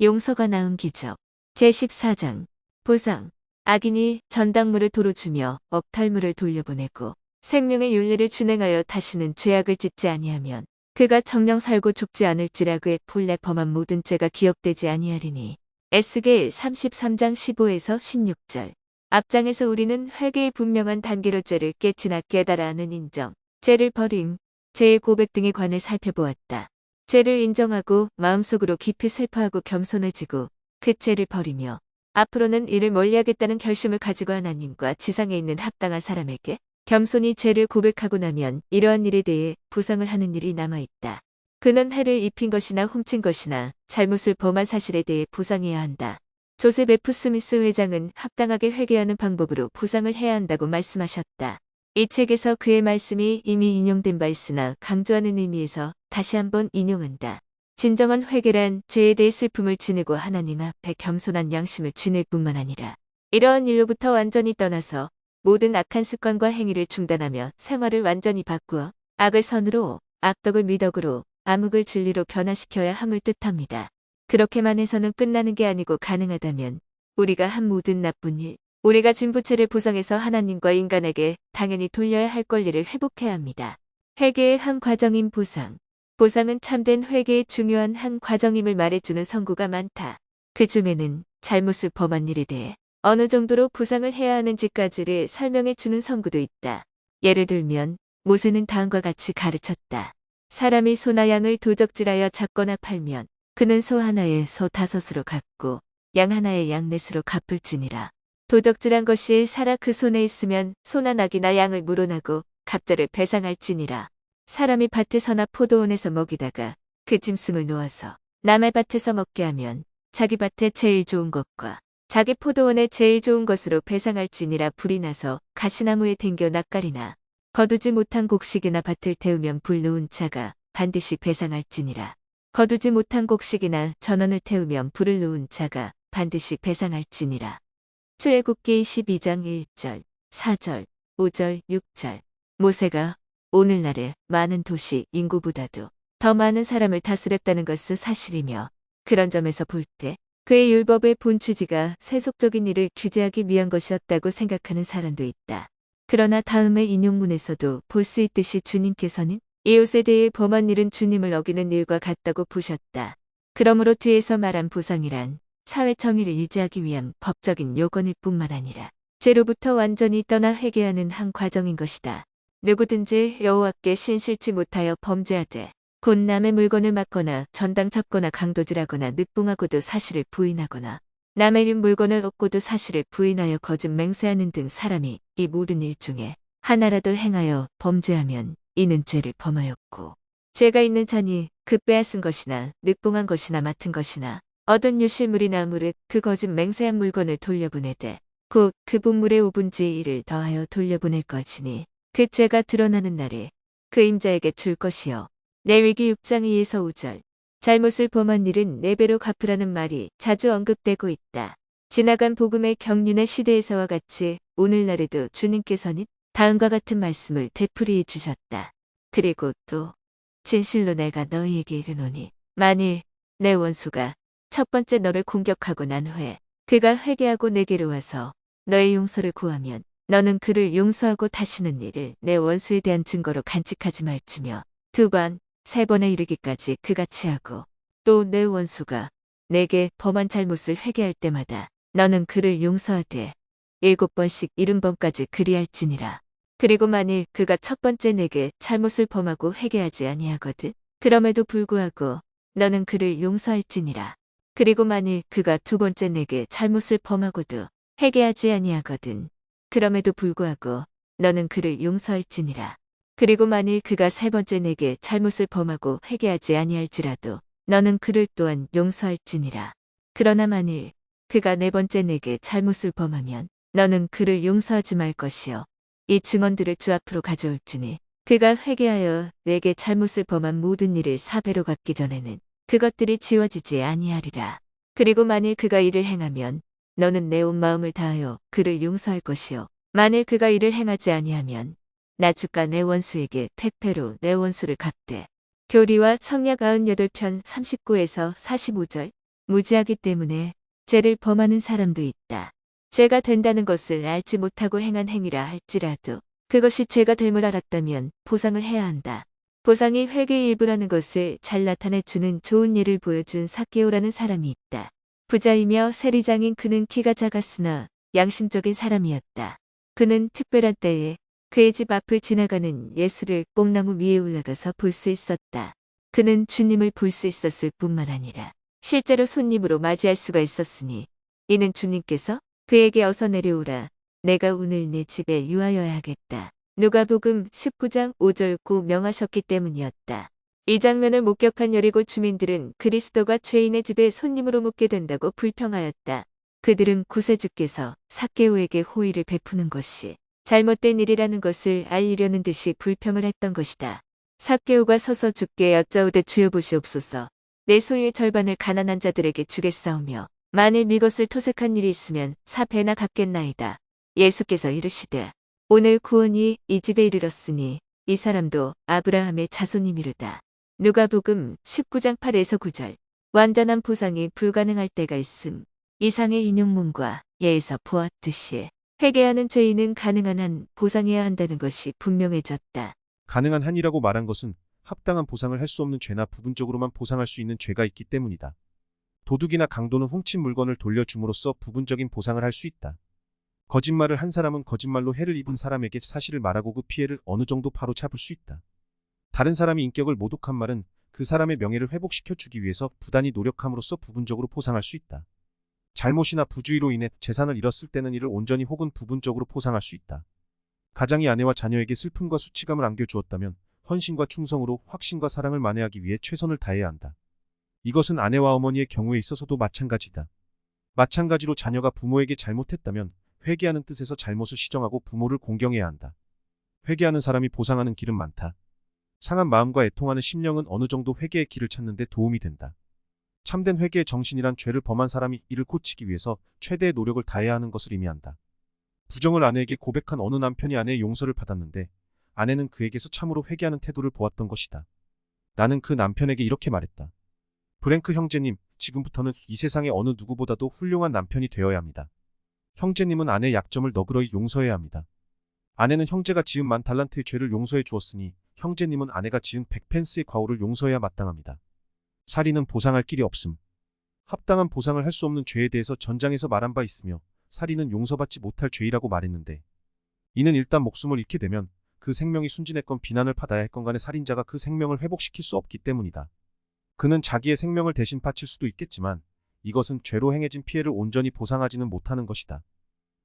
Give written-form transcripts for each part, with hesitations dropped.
용서가 낳은 기적. 제14장. 보상. 악인이 전당물을 도로 주며 억탈물을 돌려보내고 생명의 윤리를 준행하여 다시는 죄악을 짓지 아니하면 그가 정령 살고 죽지 않을지라. 그의 본래 범한 모든 죄가 기억되지 아니하리니. 에스겔 33장 15에서 16절. 앞장에서 우리는 회개의 분명한 단계로 죄를 깨치나 깨달아 하는 인정, 죄를 버림, 죄의 고백 등에 관해 살펴보았다. 죄를 인정하고 마음속으로 깊이 슬퍼하고 겸손해지고 그 죄를 버리며 앞으로는 이를 멀리하겠다는 결심을 가지고 하나님과 지상에 있는 합당한 사람에게 겸손히 죄를 고백하고 나면 이러한 일에 대해 보상을 하는 일이 남아있다. 그는 해를 입힌 것이나 훔친 것이나 잘못을 범한 사실에 대해 보상해야 한다. 조셉 F. 스미스 회장은 합당하게 회개하는 방법으로 보상을 해야 한다고 말씀하셨다. 이 책에서 그의 말씀이 이미 인용된 바 있으나 강조하는 의미에서 다시 한번 인용한다. 진정한 회개란 죄에 대해 슬픔을 지니고 하나님 앞에 겸손한 양심을 지닐 뿐만 아니라 이러한 일로부터 완전히 떠나서 모든 악한 습관과 행위를 중단하며 생활을 완전히 바꾸어 악을 선으로, 악덕을 미덕으로, 암흑을 진리로 변화시켜야 함을 뜻합니다. 그렇게만 해서는 끝나는 게 아니고 가능하다면 우리가 한 모든 나쁜 일, 우리가 진 부채를 보상해서 하나님과 인간에게 당연히 돌려야 할 권리를 회복해야 합니다. 회개의 한 과정인 보상. 보상은 참된 회개의 중요한 한 과정임을 말해주는 선구가 많다. 그 중에는 잘못을 범한 일에 대해 어느 정도로 보상을 해야 하는지까지를 설명해 주는 선구도 있다. 예를 들면 모세는 다음과 같이 가르쳤다. 사람이 소나 양을 도적질하여 잡거나 팔면 그는 소 하나에 소 5으로 갚고 양 하나에 양 4으로 갚을지니라. 도적질한 것이 살아 그 손에 있으면 소나 낙이나 양을 물어나고 갑자를 배상할지니라. 사람이 밭에서나 포도원에서 먹이다가 그 짐승을 놓아서 남의 밭에서 먹게 하면 자기 밭에 제일 좋은 것과 자기 포도원에 제일 좋은 것으로 배상할지니라. 불이 나서 가시나무에 댕겨 낯가리나 거두지 못한 곡식이나 밭을 태우면 불 놓은 자가 반드시 배상할지니라. 거두지 못한 곡식이나 전원을 태우면 불을 놓은 자가 반드시 배상할지니라. 출애굽기 22장 1절, 4절, 5절, 6절. 모세가 오늘날의 많은 도시 인구보다도 더 많은 사람을 다스렸다는 것은 사실이며 그런 점에서 볼 때 그의 율법의 본 취지가 세속적인 일을 규제하기 위한 것이었다고 생각하는 사람도 있다. 그러나 다음의 인용문에서도 볼 수 있듯이 주님께서는 이웃에 대해 범한 일은 주님을 어기는 일과 같다고 보셨다. 그러므로 뒤에서 말한 보상이란 사회 정의를 유지하기 위한 법적인 요건일 뿐만 아니라 죄로부터 완전히 떠나 회개하는 한 과정인 것이다. 누구든지 여호와께 신실치 못하여 범죄하되 곧 남의 물건을 막거나 전당 잡거나 강도질하거나 늑봉하고도 사실을 부인하거나 남의 린 물건을 얻고도 사실을 부인하여 거짓 맹세하는 등 사람이 이 모든 일 중에 하나라도 행하여 범죄하면 이는 죄를 범하였고 죄가 있는 자니 그 빼앗은 것이나 늑봉한 것이나 맡은 것이나 얻은 유실물이나 무릇 그 거짓 맹세한 물건을 돌려보내되 곧 그 본물의 5분의 1을 더하여 돌려보낼 것이니 그 죄가 드러나는 날에 그 임자에게 줄 것이요. 레위기 6장 2에서 5절. 잘못을 범한 일은 4배로 갚으라는 말이 자주 언급되고 있다. 지나간 복음의 경륜의 시대에서와 같이 오늘날에도 주님께서는 다음과 같은 말씀을 되풀이해 주셨다. 그리고 또 진실로 내가 너희에게 이르노니 만일 내 원수가 첫 번째 너를 공격하고 난 후에 그가 회개하고 내게로 와서 너의 용서를 구하면 너는 그를 용서하고 다시는 이를 내 원수에 대한 증거로 간직하지 말지며 2번, 3번에 이르기까지 그같이 하고 또 내 원수가 내게 범한 잘못을 회개할 때마다 너는 그를 용서하되 7번씩 70번까지 그리할지니라. 그리고 만일 그가 첫 번째 내게 잘못을 범하고 회개하지 아니하거든 그럼에도 불구하고 너는 그를 용서할지니라. 그리고 만일 그가 2번째 내게 잘못을 범하고도 회개하지 아니하거든 그럼에도 불구하고 너는 그를 용서할지니라. 그리고 만일 그가 3번째 내게 잘못을 범하고 회개하지 아니할지라도 너는 그를 또한 용서할지니라. 그러나 만일 그가 4번째 내게 잘못을 범하면 너는 그를 용서하지 말 것이요. 이 증언들을 주 앞으로 가져올지니 그가 회개하여 내게 잘못을 범한 모든 일을 4배로 갚기 전에는 그것들이 지워지지 아니하리라. 그리고 만일 그가 이를 행하면 너는 내 온 마음을 다하여 그를 용서할 것이요. 만일 그가 이를 행하지 아니하면 나 주가 내 원수에게 택배로 내 원수를 갚되. 교리와 성약 98편 39에서 45절. 무지하기 때문에 죄를 범하는 사람도 있다. 죄가 된다는 것을 알지 못하고 행한 행위라 할지라도 그것이 죄가 됨을 알았다면 보상을 해야 한다. 보상이 회개의 일부라는 것을 잘 나타내주는 좋은 예를 보여준 삭개오라는 사람이 있다. 부자이며 세리장인 그는 키가 작았으나 양심적인 사람이었다. 그는 특별한 때에 그의 집 앞을 지나가는 예수를 뽕나무 위에 올라가서 볼 수 있었다. 그는 주님을 볼 수 있었을 뿐만 아니라 실제로 손님으로 맞이할 수가 있었으니 이는 주님께서 그에게 어서 내려오라. 내가 오늘 내 집에 유하여야 하겠다. 누가복음 19장 5절 고 명하셨기 때문이었다. 이 장면을 목격한 여리고 주민들은 그리스도가 죄인의 집에 손님으로 묵게 된다고 불평하였다. 그들은 구세주께서 삭개오에게 호의를 베푸는 것이 잘못된 일이라는 것을 알리려는 듯이 불평을 했던 것이다. 삭개오가 서서 주께 여짜오되 주여 보시옵소서. 내 소유의 절반을 가난한 자들에게 주겠사오며 만일 네 것을 토색한 일이 있으면 4배나 갚겠나이다. 예수께서 이르시되 오늘 구원이 이 집에 이르렀으니 이 사람도 아브라함의 자손이미르다. 누가복음 19장 8에서 9절. 완전한 보상이 불가능할 때가 있음. 이상의 인용문과 예에서 보았듯이 회개하는 죄인은 가능한 한 보상해야 한다는 것이 분명해졌다. 가능한 한이라고 말한 것은 합당한 보상을 할 수 없는 죄나 부분적으로만 보상할 수 있는 죄가 있기 때문이다. 도둑이나 강도는 훔친 물건을 돌려줌으로써 부분적인 보상을 할 수 있다. 거짓말을 한 사람은 거짓말로 해를 입은 사람에게 사실을 말하고 그 피해를 어느 정도 바로 잡을 수 있다. 다른 사람이 인격을 모독한 말은 그 사람의 명예를 회복시켜 주기 위해서 부단히 노력함으로써 부분적으로 보상할 수 있다. 잘못이나 부주의로 인해 재산을 잃었을 때는 이를 온전히 혹은 부분적으로 보상할 수 있다. 가장이 아내와 자녀에게 슬픔과 수치감을 안겨주었다면 헌신과 충성으로 확신과 사랑을 만회하기 위해 최선을 다해야 한다. 이것은 아내와 어머니의 경우에 있어서도 마찬가지다. 마찬가지로 자녀가 부모에게 잘못했다면 회개하는 뜻에서 잘못을 시정하고 부모를 공경해야 한다. 회개하는 사람이 보상하는 길은 많다. 상한 마음과 애통하는 심령은 어느 정도 회개의 길을 찾는 데 도움이 된다. 참된 회개의 정신이란 죄를 범한 사람이 이를 고치기 위해서 최대의 노력을 다해야 하는 것을 의미한다. 부정을 아내에게 고백한 어느 남편이 아내의 용서를 받았는데 아내는 그에게서 참으로 회개하는 태도를 보았던 것이다. 나는 그 남편에게 이렇게 말했다. 브랭크 형제님, 지금부터는 이 세상의 어느 누구보다도 훌륭한 남편이 되어야 합니다. 형제님은 아내의 약점을 너그러이 용서해야 합니다. 아내는 형제가 지은 10,000달란트의 죄를 용서해 주었으니 형제님은 아내가 지은 100펜스의 과오를 용서해야 마땅합니다. 살인은 보상할 길이 없음. 합당한 보상을 할 수 없는 죄에 대해서 전장에서 말한 바 있으며 살인은 용서받지 못할 죄이라고 말했는데 이는 일단 목숨을 잃게 되면 그 생명이 순진했건 비난을 받아야 했건 간에 살인자가 그 생명을 회복시킬 수 없기 때문이다. 그는 자기의 생명을 대신 바칠 수도 있겠지만 이것은 죄로 행해진 피해를 온전히 보상하지는 못하는 것이다.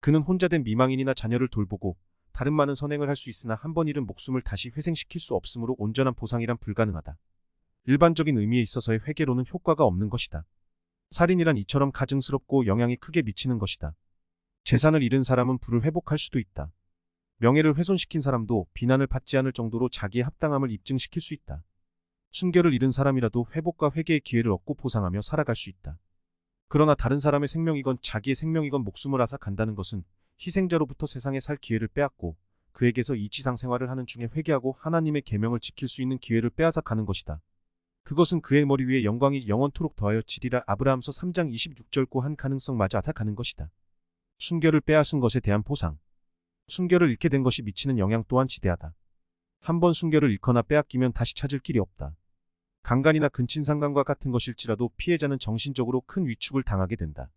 그는 혼자 된 미망인이나 자녀를 돌보고 다른 많은 선행을 할 수 있으나 한 번 잃은 목숨을 다시 회생시킬 수 없으므로 온전한 보상이란 불가능하다. 일반적인 의미에 있어서의 회개로는 효과가 없는 것이다. 살인이란 이처럼 가증스럽고 영향이 크게 미치는 것이다. 재산을 잃은 사람은 부를 회복할 수도 있다. 명예를 훼손시킨 사람도 비난을 받지 않을 정도로 자기의 합당함을 입증시킬 수 있다. 순결을 잃은 사람이라도 회복과 회개의 기회를 얻고 보상하며 살아갈 수 있다. 그러나 다른 사람의 생명이건 자기의 생명이건 목숨을 앗아간다는 것은 희생자로부터 세상에 살 기회를 빼앗고 그에게서 이 지상 생활을 하는 중에 회개하고 하나님의 계명을 지킬 수 있는 기회를 빼앗아 가는 것이다. 그것은 그의 머리 위에 영광이 영원토록 더하여 지리라. 아브라함서 3장 26절 한 가능성마저 앗아가는 것이다. 순결을 빼앗은 것에 대한 보상. 순결을 잃게 된 것이 미치는 영향 또한 지대하다. 한번 순결을 잃거나 빼앗기면 다시 찾을 길이 없다. 강간이나 근친상간과 같은 것일지라도 피해자는 정신적으로 큰 위축을 당하게 된다.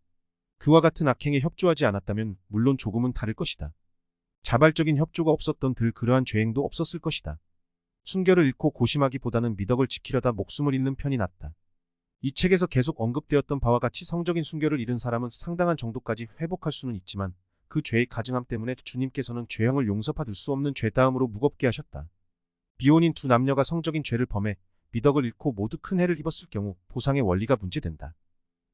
그와 같은 악행에 협조하지 않았다면 물론 조금은 다를 것이다. 자발적인 협조가 없었던 들 그러한 죄행도 없었을 것이다. 순결을 잃고 고심하기보다는 미덕을 지키려다 목숨을 잃는 편이 낫다. 이 책에서 계속 언급되었던 바와 같이 성적인 순결을 잃은 사람은 상당한 정도까지 회복할 수는 있지만 그 죄의 가증함 때문에 주님께서는 죄형을 용서받을 수 없는 죄다음으로 무겁게 하셨다. 비혼인 두 남녀가 성적인 죄를 범해 미덕을 잃고 모두 큰 해를 입었을 경우 보상의 원리가 문제된다.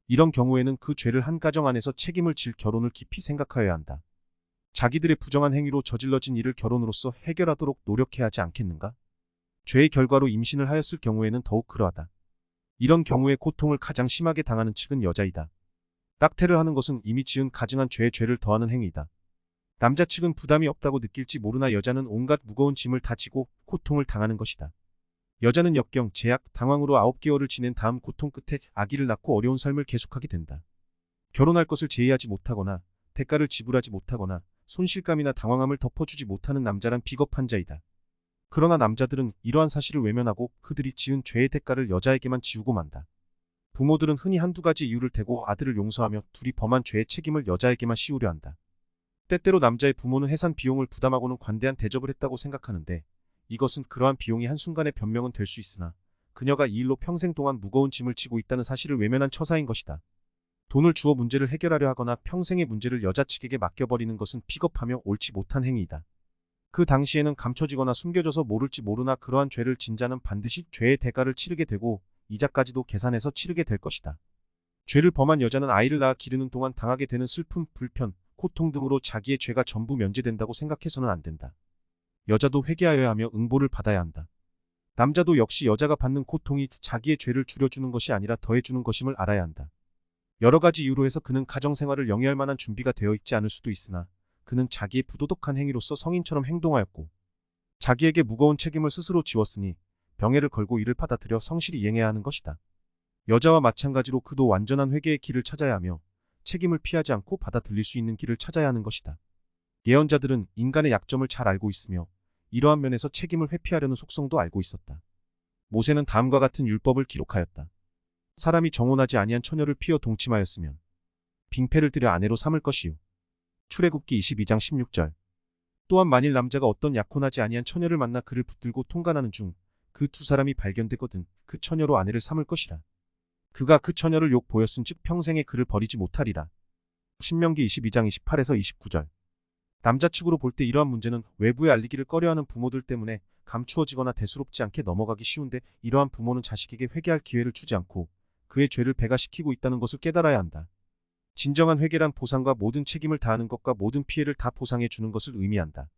이런 경우에는 그 죄를 한 가정 안에서 책임을 질 결혼을 깊이 생각하여야 한다. 자기들의 부정한 행위로 저질러진 일을 결혼으로서 해결하도록 노력해야 하지 않겠는가? 죄의 결과로 임신을 하였을 경우에는 더욱 그러하다. 이런 경우에 고통을 가장 심하게 당하는 측은 여자이다. 낙태를 하는 것은 이미 지은 가증한 죄에 죄를 더하는 행위이다. 남자 측은 부담이 없다고 느낄지 모르나 여자는 온갖 무거운 짐을 다 지고 고통을 당하는 것이다. 여자는 역경, 제약, 당황으로 9개월을 지낸 다음 고통 끝에 아기를 낳고 어려운 삶을 계속하게 된다. 결혼할 것을 제의하지 못하거나 대가를 지불하지 못하거나 손실감이나 당황함을 덮어주지 못하는 남자란 비겁한 자이다. 그러나 남자들은 이러한 사실을 외면하고 그들이 지은 죄의 대가를 여자에게만 지우고 만다. 부모들은 흔히 한두 가지 이유를 대고 아들을 용서하며 둘이 범한 죄의 책임을 여자에게만 씌우려 한다. 때때로 남자의 부모는 해산 비용을 부담하고는 관대한 대접을 했다고 생각하는데 이것은 그러한 비용이 한순간의 변명은 될 수 있으나 그녀가 이 일로 평생 동안 무거운 짐을 지고 있다는 사실을 외면한 처사인 것이다. 돈을 주어 문제를 해결하려 하거나 평생의 문제를 여자 측에게 맡겨버리는 것은 비겁하며 옳지 못한 행위이다. 그 당시에는 감춰지거나 숨겨져서 모를지 모르나 그러한 죄를 진 자는 반드시 죄의 대가를 치르게 되고 이자까지도 계산해서 치르게 될 것이다. 죄를 범한 여자는 아이를 낳아 기르는 동안 당하게 되는 슬픔, 불편, 고통 등으로 자기의 죄가 전부 면제된다고 생각해서는 안 된다. 여자도 회개하여야 하며 응보를 받아야 한다. 남자도 역시 여자가 받는 고통이 자기의 죄를 줄여주는 것이 아니라 더해주는 것임을 알아야 한다. 여러 가지 이유로 해서 그는 가정생활을 영위할 만한 준비가 되어 있지 않을 수도 있으나 그는 자기의 부도덕한 행위로서 성인처럼 행동하였고 자기에게 무거운 책임을 스스로 지웠으니 병해를 걸고 이를 받아들여 성실히 이행해야 하는 것이다. 여자와 마찬가지로 그도 완전한 회개의 길을 찾아야 하며 책임을 피하지 않고 받아들일 수 있는 길을 찾아야 하는 것이다. 예언자들은 인간의 약점을 잘 알고 있으며 이러한 면에서 책임을 회피하려는 속성도 알고 있었다. 모세는 다음과 같은 율법을 기록하였다. 사람이 정혼하지 아니한 처녀를 피어 동침하였으면 빙패를 들여 아내로 삼을 것이요. 출애굽기 22장 16절. 또한 만일 남자가 어떤 약혼하지 아니한 처녀를 만나 그를 붙들고 통관하는 중 그 두 사람이 발견되거든 그 처녀로 아내를 삼을 것이라. 그가 그 처녀를 욕 보였은즉 평생에 그를 버리지 못하리라. 신명기 22장 28에서 29절. 남자 측으로 볼 때 이러한 문제는 외부에 알리기를 꺼려하는 부모들 때문에 감추어지거나 대수롭지 않게 넘어가기 쉬운데 이러한 부모는 자식에게 회개할 기회를 주지 않고 그의 죄를 배가시키고 있다는 것을 깨달아야 한다. 진정한 회개란 보상과 모든 책임을 다하는 것과 모든 피해를 다 보상해 주는 것을 의미한다.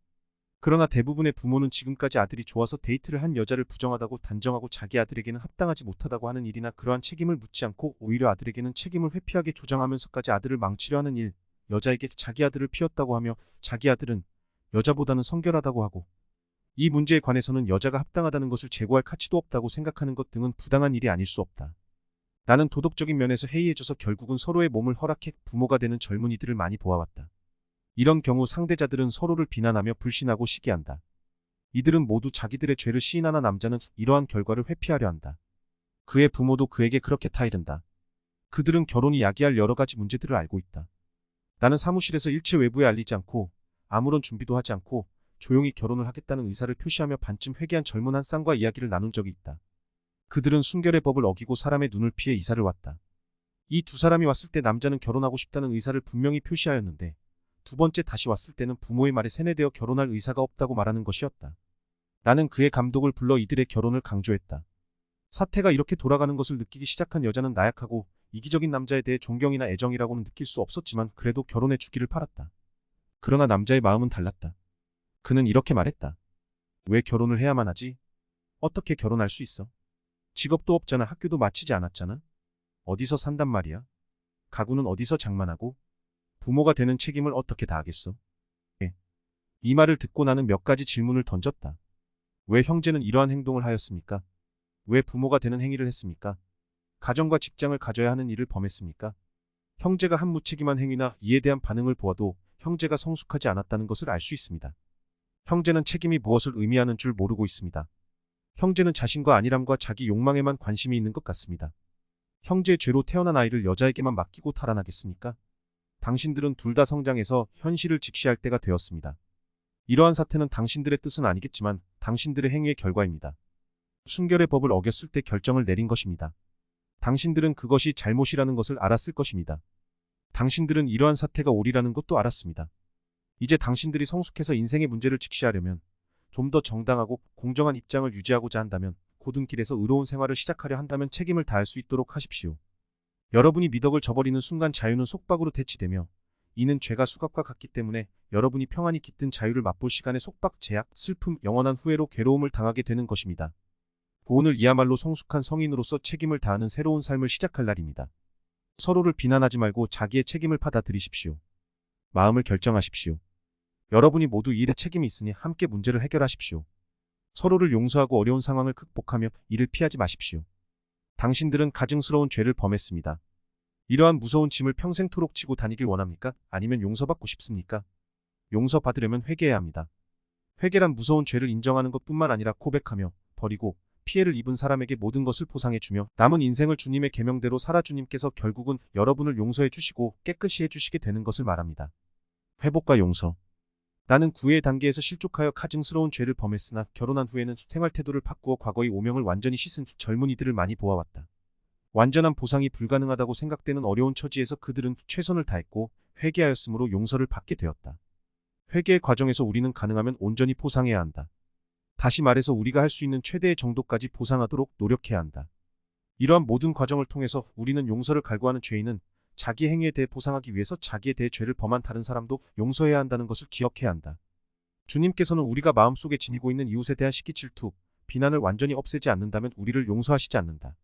그러나 대부분의 부모는 지금까지 아들이 좋아서 데이트를 한 여자를 부정하다고 단정하고 자기 아들에게는 합당하지 못하다고 하는 일이나 그러한 책임을 묻지 않고 오히려 아들에게는 책임을 회피하게 조장하면서까지 아들을 망치려 하는 일, 여자에게 자기 아들을 피웠다고 하며 자기 아들은 여자보다는 성결하다고 하고 이 문제에 관해서는 여자가 합당하다는 것을 제고할 가치도 없다고 생각하는 것 등은 부당한 일이 아닐 수 없다. 나는 도덕적인 면에서 해이해져서 결국은 서로의 몸을 허락해 부모가 되는 젊은이들을 많이 보아왔다. 이런 경우 상대자들은 서로를 비난하며 불신하고 시기한다. 이들은 모두 자기들의 죄를 시인하나 남자는 이러한 결과를 회피하려 한다. 그의 부모도 그에게 그렇게 타이른다. 그들은 결혼이 야기할 여러 가지 문제들을 알고 있다. 나는 사무실에서 일체 외부에 알리지 않고 아무런 준비도 하지 않고 조용히 결혼을 하겠다는 의사를 표시하며 반쯤 회개한 젊은 한 쌍과 이야기를 나눈 적이 있다. 그들은 순결의 법을 어기고 사람의 눈을 피해 이사를 왔다. 이 두 사람이 왔을 때 남자는 결혼하고 싶다는 의사를 분명히 표시하였는데 두 번째 다시 왔을 때는 부모의 말에 세뇌되어 결혼할 의사가 없다고 말하는 것이었다. 나는 그의 감독을 불러 이들의 결혼을 강조했다. 사태가 이렇게 돌아가는 것을 느끼기 시작한 여자는 나약하고 이기적인 남자에 대해 존경이나 애정이라고는 느낄 수 없었지만 그래도 결혼해 주기를 팔았다. 그러나 남자의 마음은 달랐다. 그는 이렇게 말했다. 왜 결혼을 해야만 하지? 어떻게 결혼할 수 있어? 직업도 없잖아. 학교도 마치지 않았잖아. 어디서 산단 말이야? 가구는 어디서 장만하고? 부모가 되는 책임을 어떻게 다하겠어? 이 말을 듣고 나는 몇 가지 질문을 던졌다. 왜 형제는 이러한 행동을 하였습니까? 왜 부모가 되는 행위를 했습니까? 가정과 직장을 가져야 하는 일을 범했습니까? 형제가 한 무책임한 행위나 이에 대한 반응을 보아도 형제가 성숙하지 않았다는 것을 알 수 있습니다. 형제는 책임이 무엇을 의미하는 줄 모르고 있습니다. 형제는 자신과 안일함과 자기 욕망에만 관심이 있는 것 같습니다. 형제의 죄로 태어난 아이를 여자에게만 맡기고 탈환하겠습니까? 당신들은 둘 다 성장해서 현실을 직시할 때가 되었습니다. 이러한 사태는 당신들의 뜻은 아니겠지만 당신들의 행위의 결과입니다. 순결의 법을 어겼을 때 결정을 내린 것입니다. 당신들은 그것이 잘못이라는 것을 알았을 것입니다. 당신들은 이러한 사태가 옳이라는 것도 알았습니다. 이제 당신들이 성숙해서 인생의 문제를 직시하려면 좀 더 정당하고 공정한 입장을 유지하고자 한다면 고든 길에서 의로운 생활을 시작하려 한다면 책임을 다할 수 있도록 하십시오. 여러분이 미덕을 저버리는 순간 자유는 속박으로 대치되며 이는 죄가 수갑과 같기 때문에 여러분이 평안히 깃든 자유를 맛볼 시간에 속박, 제약, 슬픔, 영원한 후회로 괴로움을 당하게 되는 것입니다. 오늘 이야말로 성숙한 성인으로서 책임을 다하는 새로운 삶을 시작할 날입니다. 서로를 비난하지 말고 자기의 책임을 받아들이십시오. 마음을 결정하십시오. 여러분이 모두 이 일에 책임이 있으니 함께 문제를 해결하십시오. 서로를 용서하고 어려운 상황을 극복하며 이를 피하지 마십시오. 당신들은 가증스러운 죄를 범했습니다. 이러한 무서운 짐을 평생토록 지고 다니길 원합니까? 아니면 용서받고 싶습니까? 용서받으려면 회개해야 합니다. 회개란 무서운 죄를 인정하는 것뿐만 아니라 고백하며 버리고 피해를 입은 사람에게 모든 것을 보상해주며 남은 인생을 주님의 계명대로 살아 주님께서 결국은 여러분을 용서해 주시고 깨끗이 해주시게 되는 것을 말합니다. 회복과 용서. 나는 구애의 단계에서 실족하여 가증스러운 죄를 범했으나 결혼한 후에는 생활 태도를 바꾸어 과거의 오명을 완전히 씻은 젊은이들을 많이 보아왔다. 완전한 보상이 불가능하다고 생각되는 어려운 처지에서 그들은 최선을 다했고 회개하였으므로 용서를 받게 되었다. 회개의 과정에서 우리는 가능하면 온전히 보상해야 한다. 다시 말해서 우리가 할 수 있는 최대의 정도까지 보상하도록 노력해야 한다. 이러한 모든 과정을 통해서 우리는 용서를 갈구하는 죄인은 자기 행위에 대해 보상하기 위해서 자기에 대해 죄를 범한 다른 사람도 용서해야 한다는 것을 기억해야 한다. 주님께서는 우리가 마음속에 지니고 있는 이웃에 대한 시기 질투, 비난을 완전히 없애지 않는다면 우리를 용서하시지 않는다.